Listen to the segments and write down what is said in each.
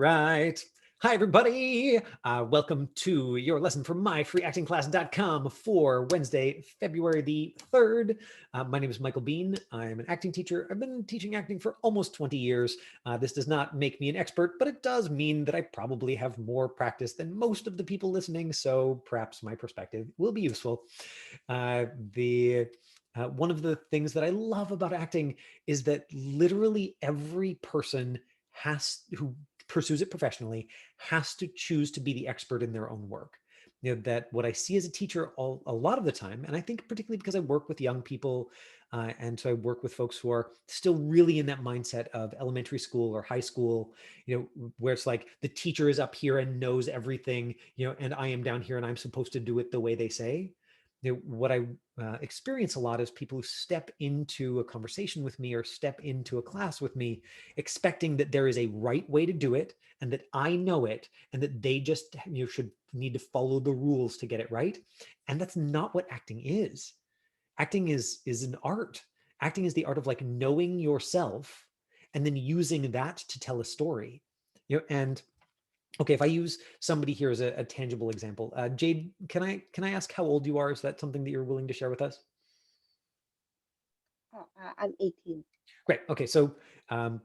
Right. Hi, everybody. Welcome to your lesson from myfreeactingclass.com for Wednesday, February the 3rd. My name is Michael Bean. I'm an acting teacher. I've been teaching acting for almost 20 years. This does not make me an expert, but it does mean that I probably have more practice than most of the people listening, so perhaps my perspective will be useful. One of the things that I love about acting is that literally every person who pursues it professionally has to choose to be the expert in their own work. That what I see as a teacher a lot of the time, and I think particularly because I work with young people, and so I work with folks who are still really in that mindset of elementary school or high school, where it's like the teacher is up here and knows everything, and I am down here and I'm supposed to do it the way they say. What I experience a lot is people who step into a conversation with me or step into a class with me expecting that there is a right way to do it and that I know it and that they just should need to follow the rules to get it right. And that's not what acting is. Acting is an art. Acting is the art of like knowing yourself and then using that to tell a story. And okay, if I use somebody here as a tangible example, Jade, can I ask how old you are? Is that something that you're willing to share with us? Oh, I'm 18. Great. Okay, so um,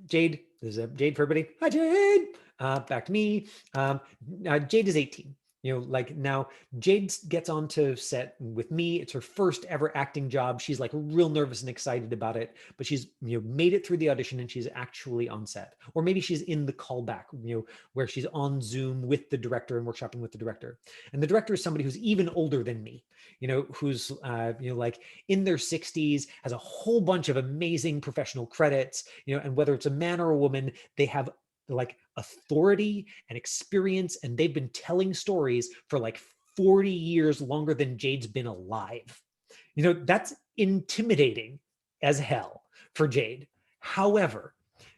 Jade, this is Jade for everybody. Hi, Jade. Back to me. Jade is 18. Like now, Jade gets onto set with me. It's her first ever acting job. She's like real nervous and excited about it, but she's made it through the audition and she's actually on set. Or maybe she's in the callback, where she's on Zoom with the director and workshopping with the director. And the director is somebody who's even older than me, who's like in their 60s, has a whole bunch of amazing professional credits, and whether it's a man or a woman, they have like authority and experience, and they've been telling stories for like 40 years longer than Jade's been alive. That's intimidating as hell for Jade. However,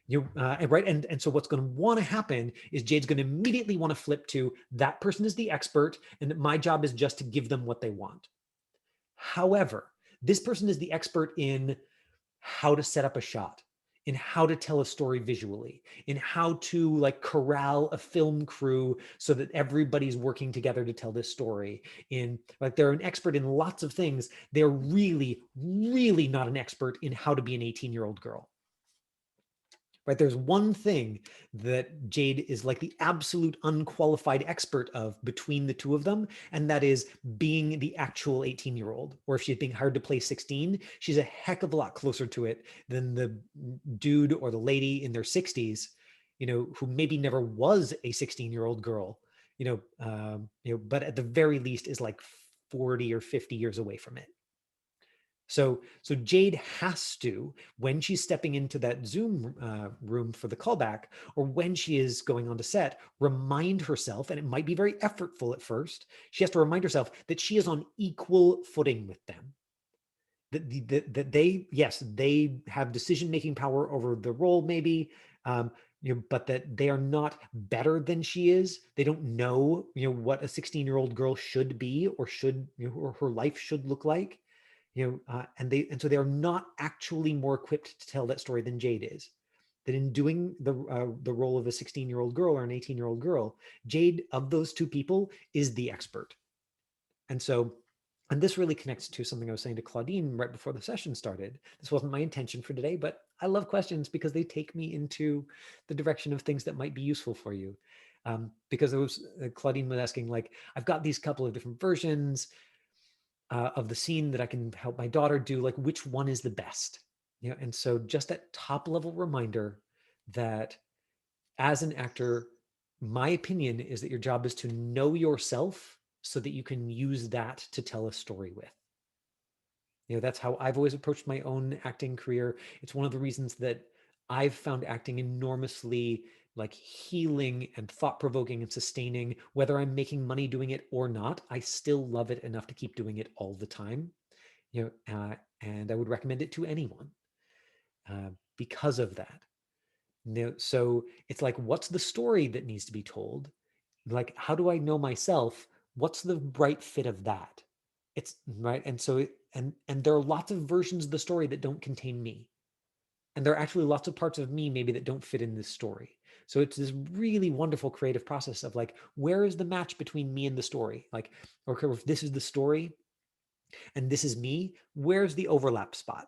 right, and so what's going to want to happen is Jade's going to immediately want to flip to that person is the expert, and that my job is just to give them what they want. However, this person is the expert in how to set up a shot, in how to tell a story visually, in how to like corral a film crew so that everybody's working together to tell this story. In like they're an expert in lots of things. They're really, really not an expert in how to be an 18-year-old girl. Right? There's one thing that Jade is like the absolute unqualified expert of between the two of them, and that is being the actual 18-year-old. Or if she's being hired to play 16, she's a heck of a lot closer to it than the dude or the lady in their 60s, who maybe never was a 16-year-old girl, but at the very least is like 40 or 50 years away from it. So Jade has to, when she's stepping into that Zoom room for the callback, or when she is going on to set, remind herself, and it might be very effortful at first, she has to remind herself that she is on equal footing with them. That they, yes, they have decision-making power over the role maybe, but that they are not better than she is. They don't know, what a 16-year-old girl should be or should, or her life should look like. And so they are not actually more equipped to tell that story than Jade is. That in doing the role of a 16-year-old girl or an 18-year-old girl, Jade, of those two people, is the expert. And this really connects to something I was saying to Claudine right before the session started. This wasn't my intention for today, but I love questions because they take me into the direction of things that might be useful for you. Because Claudine was asking, like, I've got these couple of different versions of the scene that I can help my daughter do, like which one is the best? And so just that top level reminder that as an actor, my opinion is that your job is to know yourself so that you can use that to tell a story with. That's how I've always approached my own acting career. It's one of the reasons that I've found acting enormously like healing and thought-provoking and sustaining. Whether I'm making money doing it or not, I still love it enough to keep doing it all the time. And I would recommend it to anyone because of that. So it's like, what's the story that needs to be told? Like, how do I know myself? What's the right fit of that? It's right. And so, and there are lots of versions of the story that don't contain me. And there are actually lots of parts of me maybe that don't fit in this story. So it's this really wonderful creative process of like, where is the match between me and the story? Like, or if this is the story and this is me, where's the overlap spot?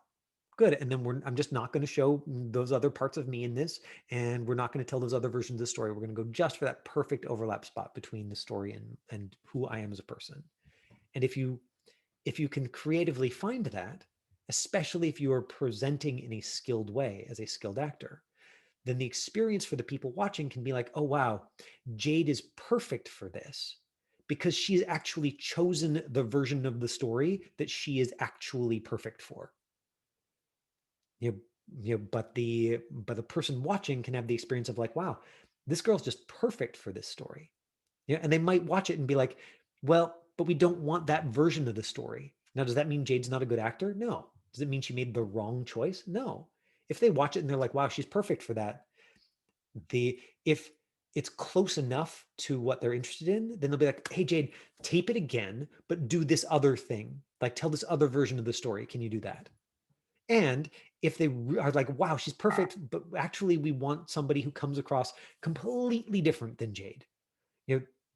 Good. And then I'm just not going to show those other parts of me in this, and we're not going to tell those other versions of the story. We're going to go just for that perfect overlap spot between the story and who I am as a person. And if you can creatively find that, especially if you are presenting in a skilled way as a skilled actor, then the experience for the people watching can be like, oh, wow, Jade is perfect for this because she's actually chosen the version of the story that she is actually perfect for. You know, but the person watching can have the experience of like, wow, this girl's just perfect for this story. Yeah, and they might watch it and be like, well, but we don't want that version of the story. Now, does that mean Jade's not a good actor? No. Does it mean she made the wrong choice? No. If they watch it and they're like, wow, she's perfect for that, if it's close enough to what they're interested in, then they'll be like, hey, Jade, tape it again, but do this other thing. Like, tell this other version of the story. Can you do that? And if they are like, wow, she's perfect, but actually we want somebody who comes across completely different than Jade,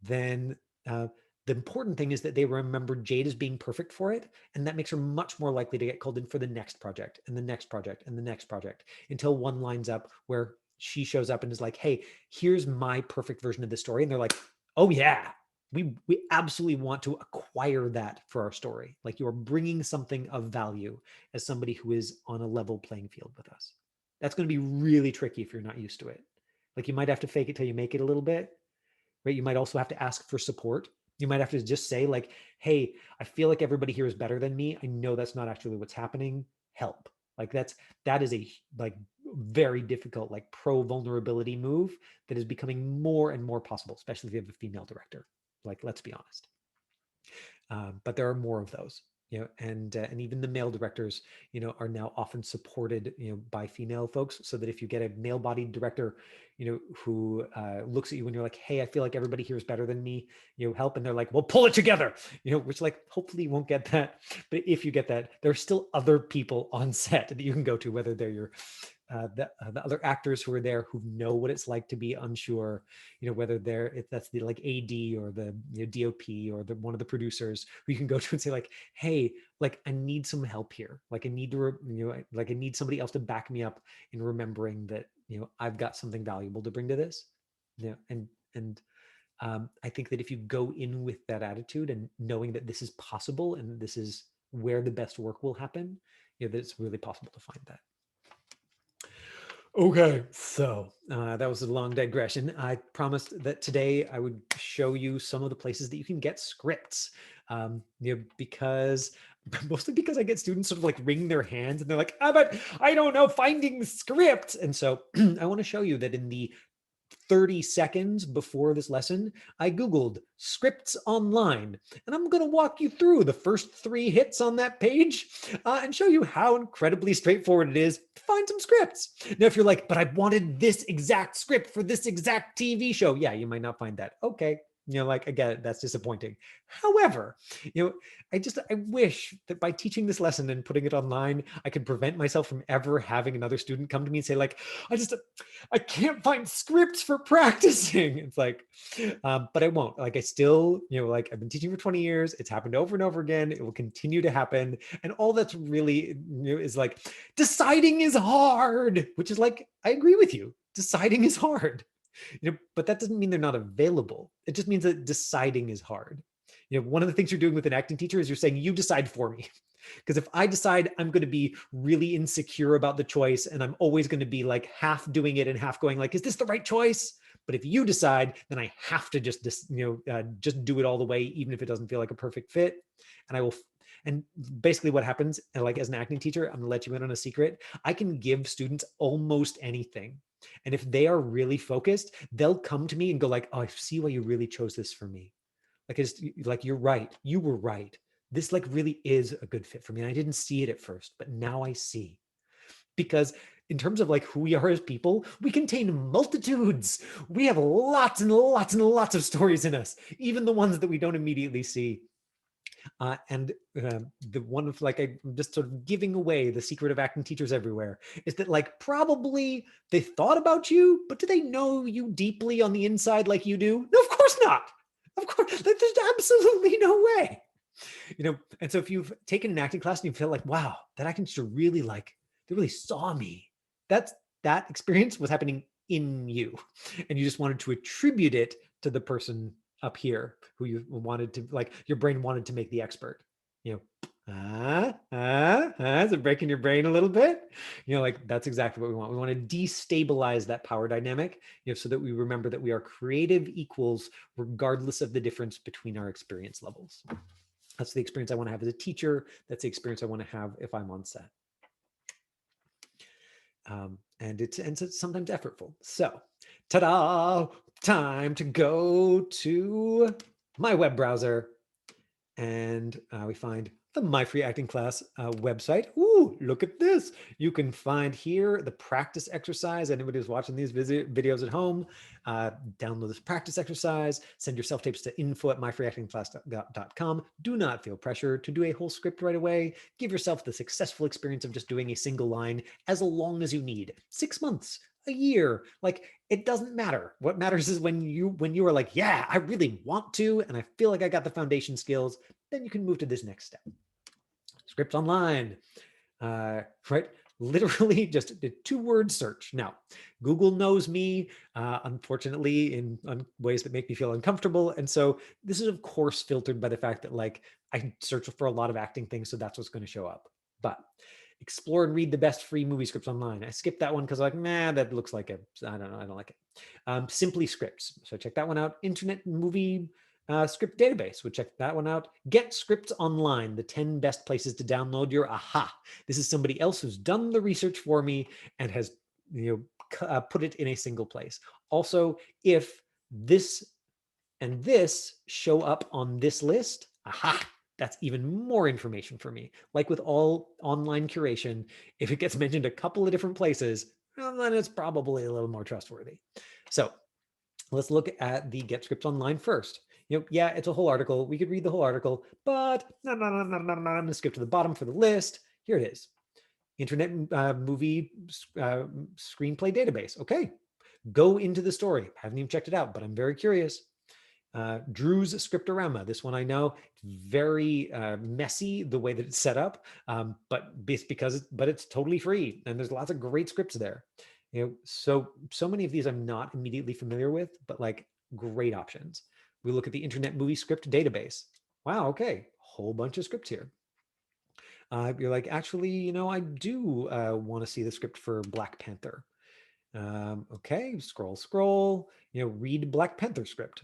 then the important thing is that they remember Jade as being perfect for it, and that makes her much more likely to get called in for the next project and the next project and the next project until one lines up where she shows up and is like, hey, here's my perfect version of the story. And they're like, oh yeah, we absolutely want to acquire that for our story. Like, you are bringing something of value as somebody who is on a level playing field with us. That's going to be really tricky if you're not used to it. Like, you might have to fake it till you make it a little bit, right? You might also have to ask for support. You might have to just say like, hey, I feel like everybody here is better than me. I know that's not actually what's happening. Help. Like that is a like very difficult, like pro vulnerability move that is becoming more and more possible, especially if you have a female director. Like, let's be honest. But there are more of those, and even the male directors, are now often supported, by female folks, so that if you get a male-bodied director, who looks at you and you're like, hey, I feel like everybody here is better than me, help, and they're like, well, pull it together, which like hopefully you won't get that, but if you get that, there are still other people on set that you can go to, whether they're your the other actors who are there who know what it's like to be unsure, whether if that's the like AD or the DOP or one of the producers who you can go to and say like, hey, like I need some help here. Like I need to, like I need somebody else to back me up in remembering that, I've got something valuable to bring to this. And I think that if you go in with that attitude and knowing that this is possible and this is where the best work will happen, that it's really possible to find that. Okay, so that was a long digression. I promised that today I would show you some of the places that you can get scripts, because mostly because I get students sort of like wring their hands and they're like, but I don't know finding scripts. And so I want to show you that in the 30 seconds before this lesson, I Googled scripts online, and I'm going to walk you through the first 3 hits on that page and show you how incredibly straightforward it is to find some scripts. Now, if you're like, but I wanted this exact script for this exact TV show, yeah, you might not find that. Okay. Like, again, that's disappointing. However, I wish that by teaching this lesson and putting it online, I could prevent myself from ever having another student come to me and say like, I can't find scripts for practicing. It's like, but I won't. Like, I still, like I've been teaching for 20 years. It's happened over and over again. It will continue to happen. And all that's really, is like, deciding is hard, which is like, I agree with you. Deciding is hard. But that doesn't mean they're not available. It just means that deciding is hard. One of the things you're doing with an acting teacher is you're saying, you decide for me. Because if I decide I'm going to be really insecure about the choice and I'm always going to be like half doing it and half going like, is this the right choice? But if you decide, then I have to just do it all the way, even if it doesn't feel like a perfect fit. And I will. And basically what happens, like as an acting teacher, I'm gonna let you in on a secret. I can give students almost anything. And if they are really focused, they'll come to me and go like, oh, I see why you really chose this for me. Like, it's like, you're right. You were right. This like really is a good fit for me. And I didn't see it at first, but now I see. Because in terms of like who we are as people, we contain multitudes. We have lots and lots and lots of stories in us, even the ones that we don't immediately see. And the one of like, I'm just sort of giving away the secret of acting teachers everywhere is that like probably they thought about you, but do they know you deeply on the inside like you do? No, of course not. Of course, there's absolutely no way. And so if you've taken an acting class and you feel like, wow, that acting teacher really like, they really saw me. That's that experience was happening in you. And you just wanted to attribute it to the person up here who you wanted to, like, your brain wanted to make the expert. You know, is it breaking your brain a little bit? Like that's exactly what we want. We want to destabilize that power dynamic, so that we remember that we are creative equals regardless of the difference between our experience levels. That's the experience I want to have as a teacher. That's the experience I want to have if I'm on set. And it's sometimes effortful. So, ta-da! Time to go to my web browser, and we find the My Free Acting Class website. Ooh, look at this. You can find here the practice exercise. Anybody who's watching these videos at home, download this practice exercise, send your self-tapes to info@myfreeactingclass.com. Do not feel pressure to do a whole script right away. Give yourself the successful experience of just doing a single line as long as you need. 6 months, a year, like it doesn't matter. What matters is when you are like, yeah, I really want to, and I feel like I got the foundation skills, then you can move to this next step. Scripts online, right? Literally just a 2-word search. Now, Google knows me, unfortunately, in ways that make me feel uncomfortable. And so this is, of course, filtered by the fact that like I search for a lot of acting things, so that's what's going to show up. But explore and read the best free movie scripts online. I skipped that one because like, nah, that looks like I don't know, I don't like it. Simply Scripts. So check that one out. Internet Movie Script Database. We'll check that one out. Get Scripts Online, the 10 best places to download your aha. This is somebody else who's done the research for me and has put it in a single place. Also, if this and this show up on this list, aha, that's even more information for me. Like with all online curation, if it gets mentioned a couple of different places, well, then it's probably a little more trustworthy. So let's look at the Get Scripts Online first. Yeah, it's a whole article. We could read the whole article, but I'm going to skip to the bottom for the list. Here it is. Internet Movie Screenplay Database. Okay, go into the story. I haven't even checked it out, but I'm very curious. Drew's Scriptorama. This one I know, very messy the way that it's set up, but it's totally free, and there's lots of great scripts there. So many of these I'm not immediately familiar with, but like great options. We look at the Internet Movie Script Database. Wow, okay, whole bunch of scripts here. You're like, actually, I do want to see the script for Black Panther. Okay, scroll, read Black Panther script.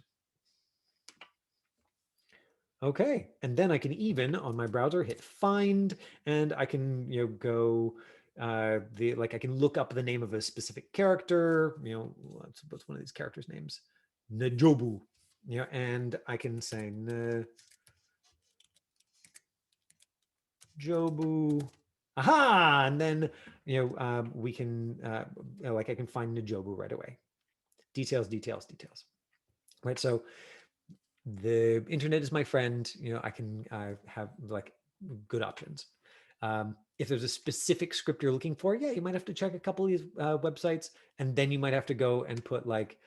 Okay, and then I can even on my browser hit find, and I can go I can look up the name of a specific character. What's one of these characters' names? Najobu. And I can say Najobu. Aha! And then we can I can find Najobu right away. Details. Right. So the internet is my friend. I can have like good options. If there's a specific script you're looking for, yeah, you might have to check a couple of these websites, and then you might have to go and put like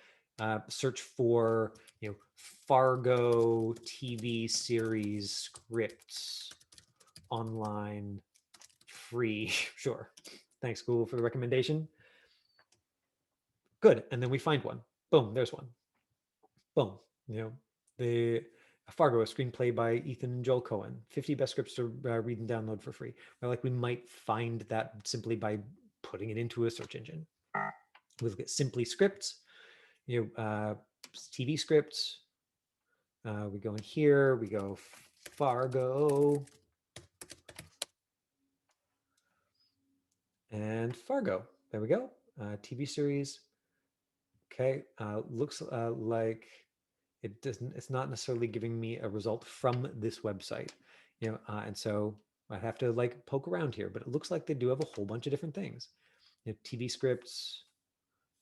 search for Fargo TV series scripts online free. Sure. Thanks, Google, for the recommendation. Good. And then we find one. Boom, there's one. Boom. The Fargo, a screenplay by Ethan and Joel Coen. 50 best scripts to read and download for free. Or like we might find that simply by putting it into a search engine. We look at Simply Scripts, TV scripts. We go in here, we go Fargo. And Fargo. There we go. TV series. Okay. Looks like it's not necessarily giving me a result from this website, and so I have to like poke around here, but it looks like they do have a whole bunch of different things. TV scripts,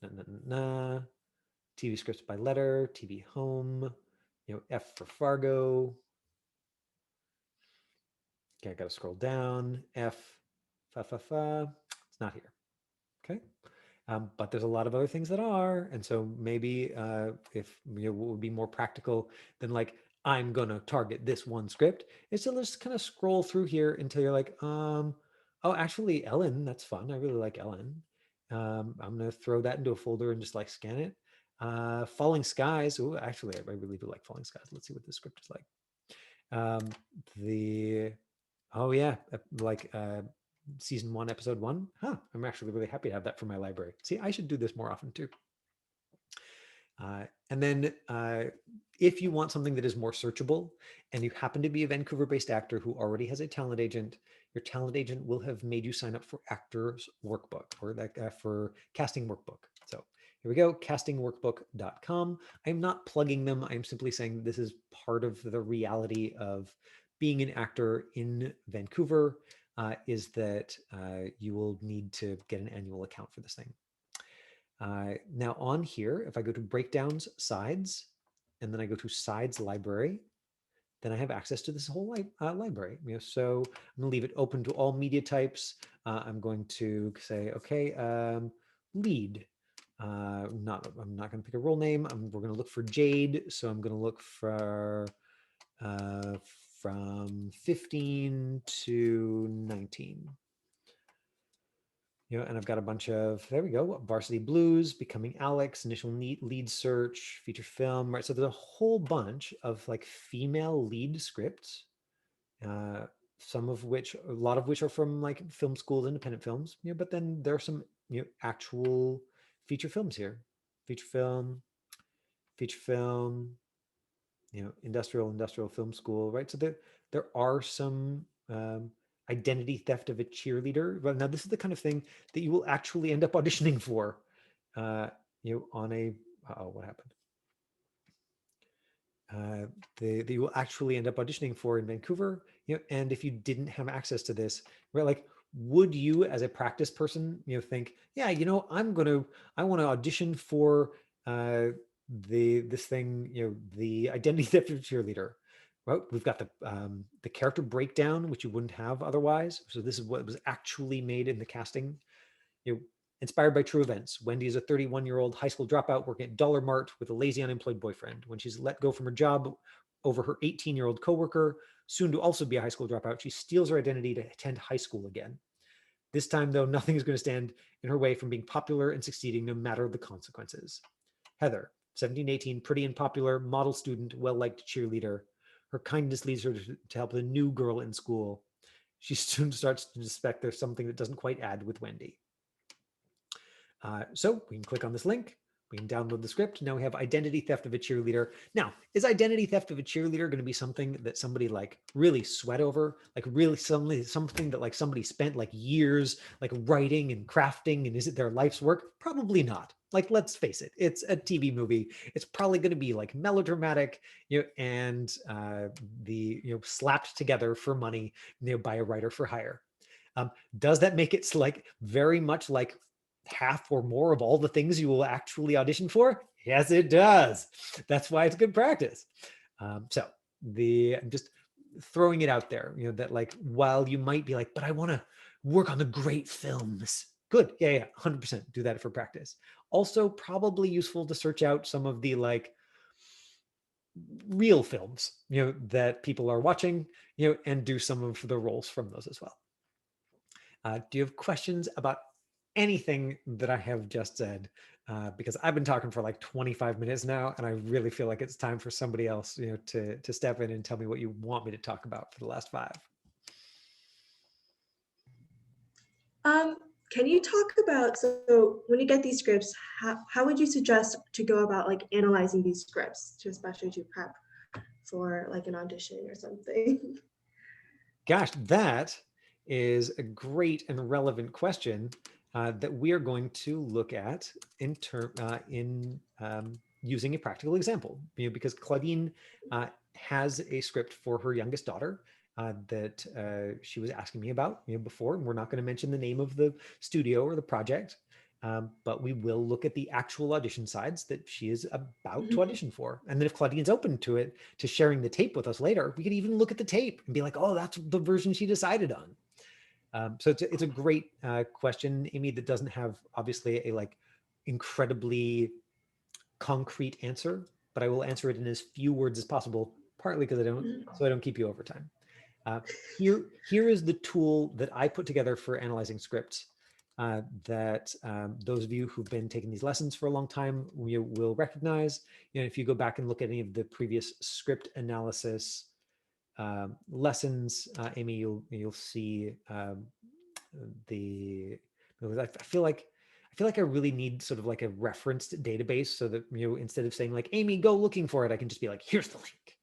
TV scripts by letter, TV home, F for Fargo. Okay, I got to scroll down. It's not here. Okay. But there's a lot of other things that are. And so maybe if what would be more practical than like, I'm going to target this one script, is to just kind of scroll through here until you're like, oh, actually, Ellen, that's fun. I really like Ellen. I'm going to throw that into a folder and just like scan it. Falling Skies. Oh, actually, I really do like Falling Skies. Let's see what the script is like. The Oh yeah, like season 1, episode 1. Huh, I'm actually really happy to have that for my library. See, I should do this more often too. And then if you want something that is more searchable and you happen to be a Vancouver-based actor who already has a talent agent, your talent agent will have made you sign up for Actors Workbook or for Casting Workbook. So here we go, castingworkbook.com. I'm not plugging them. I'm simply saying this is part of the reality of being an actor in Vancouver, is that you will need to get an annual account for this thing. Now on here, if I go to breakdowns sides, and then I go to sides library, then I have access to this whole library. So I'm gonna leave it open to all media types. I'm going to say, okay, lead. I'm not gonna pick a role name. We're gonna look for Jade. So I'm gonna look for from 15 to 19. And I've got a bunch of, there we go, Varsity Blues, Becoming Alex, Initial Lead Search, Feature Film, right? So there's a whole bunch of like female lead scripts, some of which, a lot of which are from like film schools, independent films, but then there are some, actual feature films here. Feature film, industrial film school, right? So there are some identity theft of a cheerleader. Well, now this is the kind of thing that you will actually end up auditioning for, on a, what happened? That you will actually end up auditioning for in Vancouver, and if you didn't have access to this, right, like, would you as a practice person, think, yeah, I want to audition for this thing, the identity theft of cheerleader. Well, we've got the character breakdown, which you wouldn't have otherwise. So this is what was actually made in the casting. Inspired by true events, Wendy is a 31-year-old high school dropout working at Dollar Mart with a lazy unemployed boyfriend. When she's let go from her job over her 18-year-old coworker, soon to also be a high school dropout, she steals her identity to attend high school again. This time, though, nothing is going to stand in her way from being popular and succeeding no matter the consequences. Heather, 17, 18, pretty and popular, model student, well-liked cheerleader. Her kindness leads her to help the new girl in school. She soon starts to suspect there's something that doesn't quite add with Wendy. So we can click on this link. We can download the script. Now we have identity theft of a cheerleader. Now, is identity theft of a cheerleader going to be something that somebody like really sweat over? Like really something that like somebody spent like years like writing and crafting, and is it their life's work? Probably not. Like, let's face it, it's a TV movie. It's probably going to be like melodramatic, and slapped together for money, by a writer for hire. Does that make it like very much like half or more of all the things you will actually audition for? Yes, it does. That's why it's good practice. So I'm just throwing it out there, that like, while you might be like, but I want to work on the great films. Good. Yeah, 100%. Do that for practice. Also, probably useful to search out some of the like real films, that people are watching, and do some of the roles from those as well. Do you have questions about anything that I have just said? Because I've been talking for like 25 minutes now, and I really feel like it's time for somebody else, to step in and tell me what you want me to talk about for the last 5. Can you talk about, so when you get these scripts, how would you suggest to go about like analyzing these scripts, especially to prep for like an audition or something? Gosh, that is a great and relevant question that we are going to look at in using a practical example. Because Claudine has a script for her youngest daughter that she was asking me about, before. And we're not going to mention the name of the studio or the project, But we will look at the actual audition sides that she is about to Mhm. audition for. And then if Claudine's open to it, to sharing the tape with us later, we could even look at the tape and be like, oh, that's the version she decided on. So it's a great question, Amy, that doesn't have obviously a like incredibly concrete answer, but I will answer it in as few words as possible, partly because I don't keep you over time. Here is the tool that I put together for analyzing scripts that those of you who've been taking these lessons for a long time will recognize. You know, if you go back and look at any of the previous script analysis lessons, Amy, you'll see the. I feel like I really need sort of like a referenced database so that instead of saying like Amy, go looking for it, I can just be like, here's the link.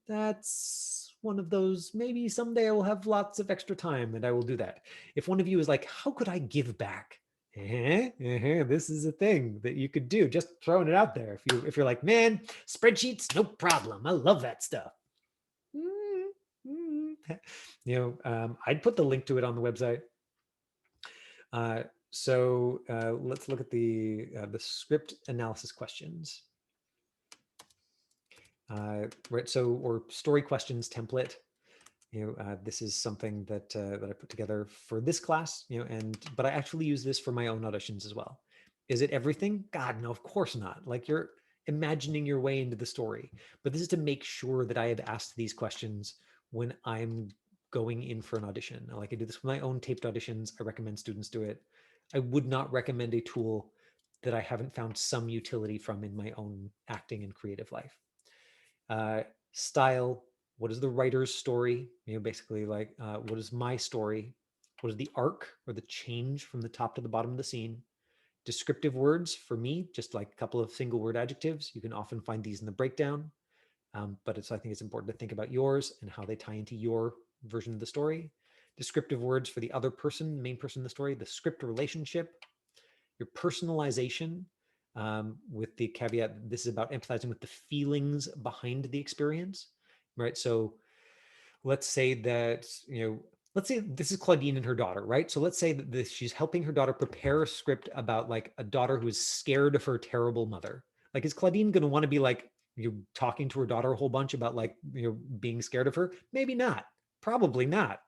That's one of those, maybe someday I will have lots of extra time and I will do that. If one of you is like, how could I give back? This is a thing that you could do, just throwing it out there. If you're like, man, spreadsheets, no problem. I love that stuff. I'd put the link to it on the website. So let's look at the script analysis questions. Right, so or story questions template. This is something that that I put together for this class. But I actually use this for my own auditions as well. Is it everything? God, no, of course not. Like you're imagining your way into the story. But this is to make sure that I have asked these questions when I'm going in for an audition. Like I do this with my own taped auditions. I recommend students do it. I would not recommend a tool that I haven't found some utility from in my own acting and creative life. Style, what is the writer's story? Basically like what is my story? What is the arc or the change from the top to the bottom of the scene? Descriptive words for me, just like a couple of single word adjectives. You can often find these in the breakdown, but I think it's important to think about yours and how they tie into your version of the story. Descriptive words for the other person, main person in the story, the script relationship, your personalization, with the caveat that this is about empathizing with the feelings behind the experience, right? So let's say that, let's say this is Claudine and her daughter, right? So let's say that she's helping her daughter prepare a script about like a daughter who is scared of her terrible mother. Like, is Claudine going to want to be like, talking to her daughter a whole bunch about like, being scared of her? Maybe not. Probably not.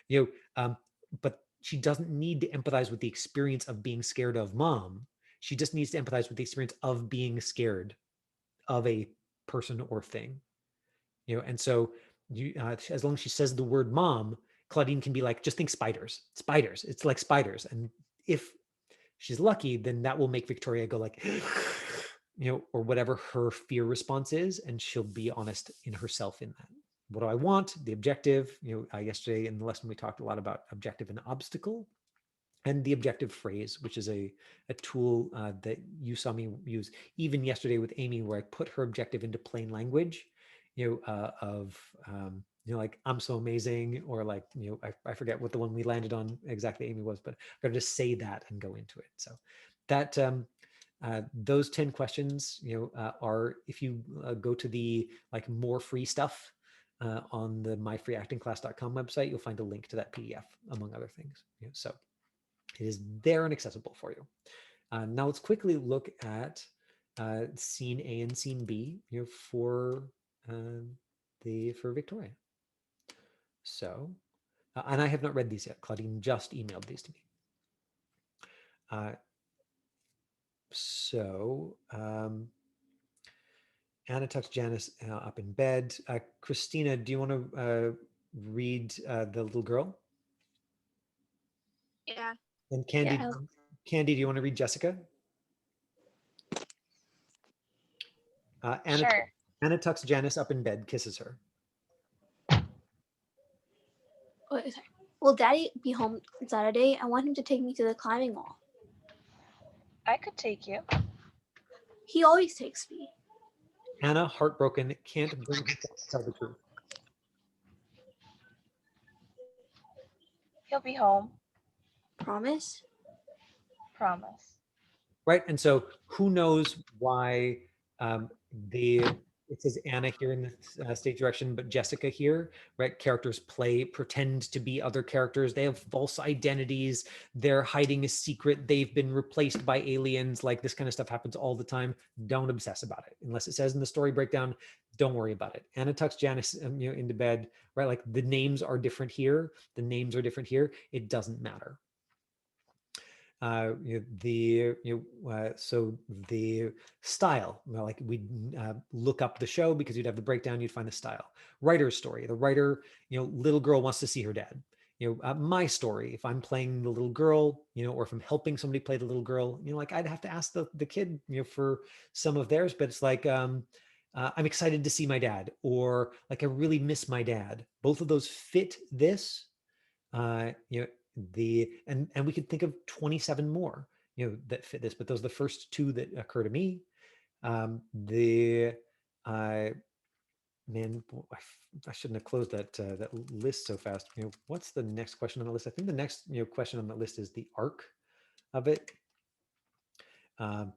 But she doesn't need to empathize with the experience of being scared of mom. She just needs to empathize with the experience of being scared of a person or thing. And so as long as she says the word mom, Claudine can be like, just think spiders. It's like spiders. And if she's lucky, then that will make Victoria go like, or whatever her fear response is, and she'll be honest in herself in that. What do I want? The objective. Yesterday in the lesson we talked a lot about objective and obstacle, and the objective phrase, which is a tool that you saw me use even yesterday with Amy, where I put her objective into plain language, like, I'm so amazing, or like, I forget what the one we landed on exactly, Amy, was, but I gotta just say that and go into it. So that those 10 questions, are, if you go to the like more free stuff on the myfreeactingclass.com website, you'll find a link to that PDF, among other things. So it is there and accessible for you. Now let's quickly look at scene A and scene B for Victoria. So, and I have not read these yet. Claudine just emailed these to me. Anna tucks Janice up in bed. Christina, do you want to read the little girl? Yeah. And Candy, Yeah, Candy, do you want to read Jessica? sure. Anna tucks Janice up in bed, kisses her. Wait, sorry. Will Daddy be home on Saturday? I want him to take me to the climbing wall. I could take you. He always takes me. Anna, heartbroken, can't bring herself to tell the truth. He'll be home. Promise? Promise. Right, and so who knows why the it says Anna here in the stage direction, but Jessica here, right? Characters pretend to be other characters. They have false identities. They're hiding a secret. They've been replaced by aliens. Like this kind of stuff happens all the time. Don't obsess about it. Unless it says in the story breakdown, don't worry about it. Anna tucks Janice into bed, right? Like the names are different here. The names are different here. It doesn't matter. So the style, like we'd look up the show because you'd have the breakdown, you'd find the style. Writer's story, the writer, little girl wants to see her dad. My story, if I'm playing the little girl, or if I'm helping somebody play the little girl, like I'd have to ask the kid, for some of theirs, but it's like, I'm excited to see my dad, or like I really miss my dad. Both of those fit this. And we could think of 27 more that fit this, but those are the first two that occur to me. The man, I shouldn't have closed that list so fast. What's the next question on the list? I think the next question on the list is the arc of it.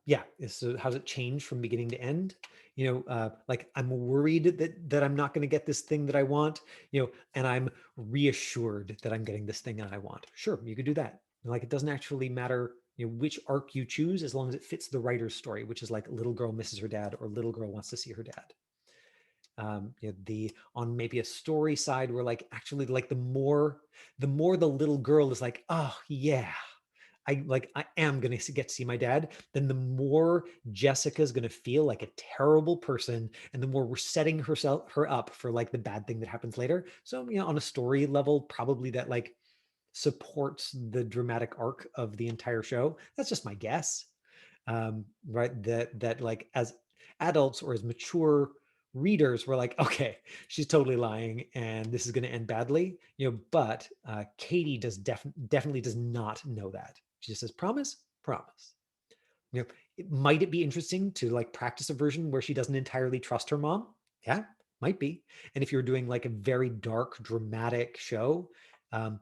Yeah, so how's it change from beginning to end? Like I'm worried that I'm not going to get this thing that I want, and I'm reassured that I'm getting this thing that I want. Sure, you could do that. Like it doesn't actually matter, which arc you choose as long as it fits the writer's story, which is like little girl misses her dad or little girl wants to see her dad. On maybe a story side where like actually like the more the little girl is like, oh yeah, I am going to get to see my dad, then the more Jessica's going to feel like a terrible person, and the more we're setting her up for like the bad thing that happens later. So, on a story level, probably that like supports the dramatic arc of the entire show. That's just my guess. Right. That like as adults or as mature readers, we're like, okay, she's totally lying and this is going to end badly, but Katie definitely does not know that. She just says, promise, promise. Might it be interesting to like practice a version where she doesn't entirely trust her mom? Yeah, might be. And if you're doing like a very dark, dramatic show,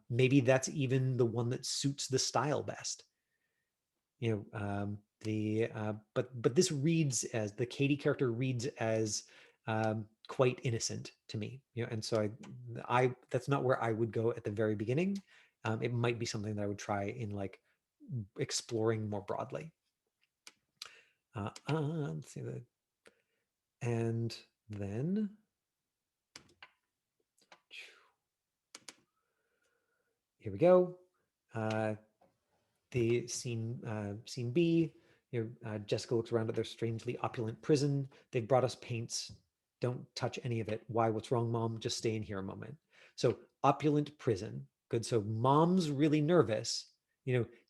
maybe that's even the one that suits the style best. But this reads as the Katie character reads as quite innocent to me, and so I that's not where I would go at the very beginning. It might be something that I would try in like exploring more broadly. Let's see that, and then here we go. The scene B. Jessica looks around at their strangely opulent prison. They've brought us paints. Don't touch any of it. Why? What's wrong, Mom? Just stay in here a moment. So opulent prison. Good. So Mom's really nervous.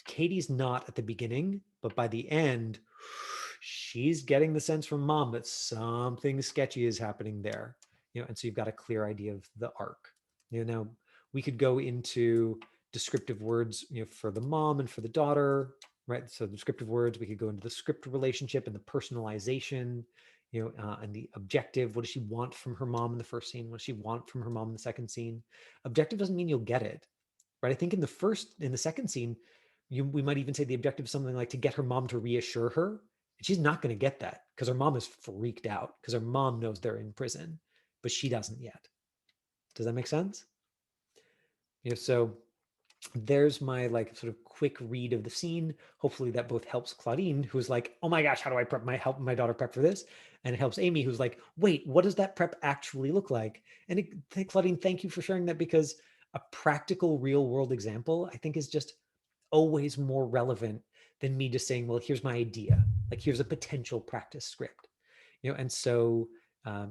Katie's not at the beginning, but by the end, she's getting the sense from Mom that something sketchy is happening there. And so you've got a clear idea of the arc. Now we could go into descriptive words, for the mom and for the daughter, right? So descriptive words, we could go into the script relationship and the personalization, and the objective. What does she want from her mom in the first scene? What does she want from her mom in the second scene? Objective doesn't mean you'll get it, right? I think in the second scene, we might even say the objective is something like to get her mom to reassure her. And she's not going to get that because her mom is freaked out because her mom knows they're in prison, but she doesn't yet. Does that make sense? So there's my like sort of quick read of the scene. Hopefully that both helps Claudine, who's like, oh my gosh, how do I help my daughter prep for this? And it helps Amy, who's like, wait, what does that prep actually look like? And Claudine, thank you for sharing that, because a practical real world example, I think, is just always more relevant than me just saying, well, here's my idea. Like, here's a potential practice script. And so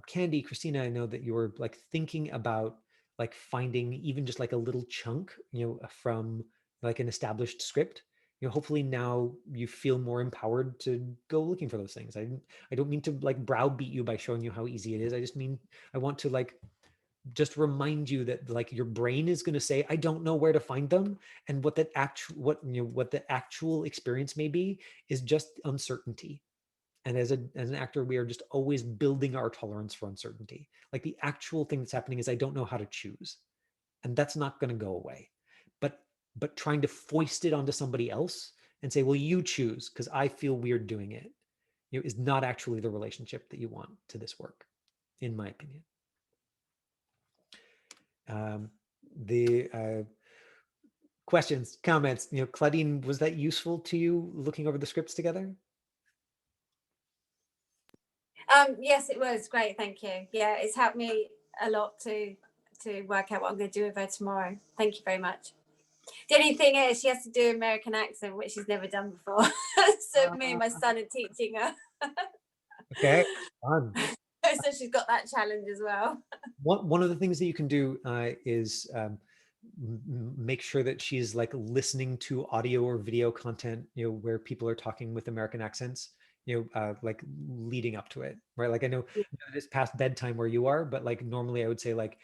Candy, Christina, I know that you were like thinking about like finding even just like a little chunk, from like an established script. Hopefully now you feel more empowered to go looking for those things. I don't mean to like browbeat you by showing you how easy it is. I just mean I want to like just remind you that like your brain is going to say, I don't know where to find them, and what the actual experience may be is just uncertainty. And as an actor, we are just always building our tolerance for uncertainty. Like the actual thing that's happening is I don't know how to choose, and that's not going to go away. But trying to foist it onto somebody else and say, well, you choose because I feel weird doing it, is not actually the relationship that you want to this work. in my opinion. The questions, comments, Claudine, was that useful to you looking over the scripts together? Yes, it was great. Thank you. Yeah, it's helped me a lot to work out what I'm going to do with her tomorrow. Thank you very much. The only thing is she has to do American accent, which she's never done before. So me and my son are teaching her. Okay, fun. So she's got that challenge as well. One of the things that you can do is make sure that she's like listening to audio or video content, where people are talking with American accents, like leading up to it, right? Like I know it's past bedtime where you are, but like normally I would say like,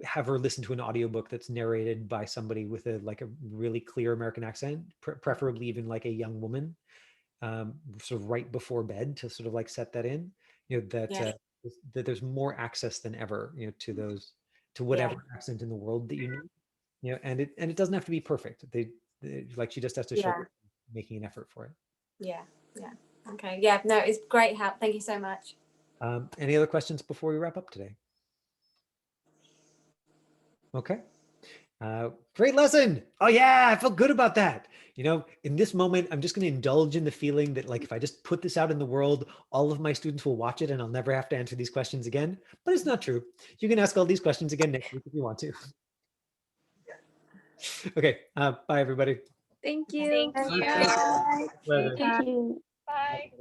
have her listen to an audiobook that's narrated by somebody with a really clear American accent, preferably even like a young woman, sort of right before bed to sort of like set that in, that there's more access than ever, to whatever accent in the world that you need, and it doesn't have to be perfect. Like she just has to show making an effort for it. Yeah. Okay. Yeah. No, it's great help. Thank you so much. Any other questions before we wrap up today? Okay. Great lesson. Oh yeah, I felt good about that. In this moment, I'm just going to indulge in the feeling that like if I just put this out in the world, all of my students will watch it and I'll never have to answer these questions again. But it's not true. You can ask all these questions again next week if you want to. Okay. Bye, everybody. Thank you. Thank you. Pleasure. Thank you. Bye.